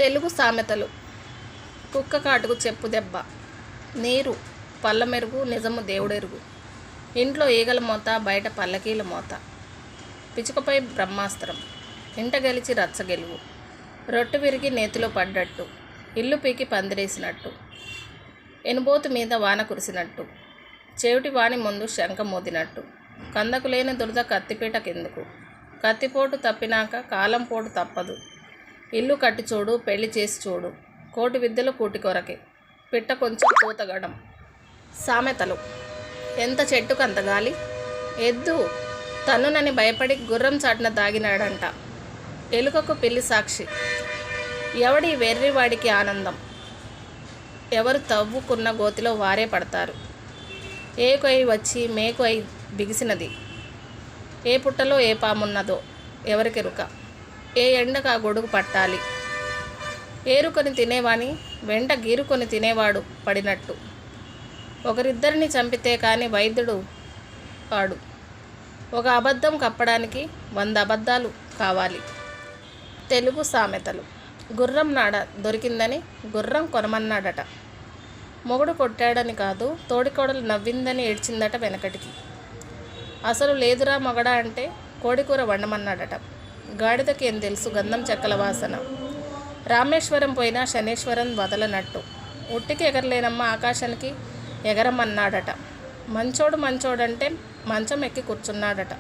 తెలుగు సామెతలు. కుక్క కాటుకు చెప్పు దెబ్బ, నీరు పళ్ళ మెరుగు, నిజము దేవుడెరుగు, ఇంట్లో ఈగల మోత, బయట పల్లకీల మోత, పిచుకపై బ్రహ్మాస్త్రం, ఇంట గెలిచి రచ్చ గెలువు, రొట్టె విరిగి నేతిలో పడ్డట్టు, ఇల్లు పీకి పందిరేసినట్టు, ఎనుబోతు మీద వాన కురిసినట్టు, చెవిటి వాని ముందు శంఖ మోదినట్టు, కందకు లేని దురద కత్తిపీట కిందుకు, కత్తిపోటు తప్పినాక కాలం పోటు తప్పదు, ఇల్లు కట్టి చూడు, పెళ్లి చేసి చూడు, కోటి విద్యలు కూటి కొరకే, పిట్ట కొంచెం కూతగడం. సామెతలు. ఎంత చెట్టుకు అంత గాలి, ఎద్దు తన్నునని భయపడి గుర్రం చాటున దాగినాడంట, ఎలుకకు పిల్లి సాక్షి, ఎవడి వెర్రివాడికి ఆనందం, ఎవరు తవ్వుకున్న గోతిలో వారే పడతారు, ఏ కొయ్యి వచ్చి మేకు అయి బిగిసినది, ఏ పుట్టలో ఏ పామున్నదో ఎవరికెరుక, ఏ ఎండకు ఆ గొడుగు పట్టాలి, ఏరుకొని తినేవాని వెంట గీరుకొని తినేవాడు పడినట్టు, ఒకరిద్దరిని చంపితే కానీ వైద్యుడు వాడు, ఒక అబద్ధం కప్పడానికి 100 అబద్ధాలు కావాలి. తెలుగు సామెతలు. గుర్రం నాడ దొరికిందని గుర్రం కొనమన్నాడట, మొగుడు కొట్టాడని కాదు తోడికోడలు నవ్విందని ఏడ్చిందట వెనకటికి, అసలు లేదురా మొగడా అంటే కోడికూర వండమన్నాడట, గాడిదకి ఏం తెలుసు గంధం చెక్కల వాసన, రామేశ్వరం పోయినా శనేశ్వరం వదలనట్టు, ఉట్టికి ఎగరలేనమ్మ ఆకాశానికి ఎగరమన్నాడట, మంచోడంటే మంచం ఎక్కి కూర్చున్నాడట.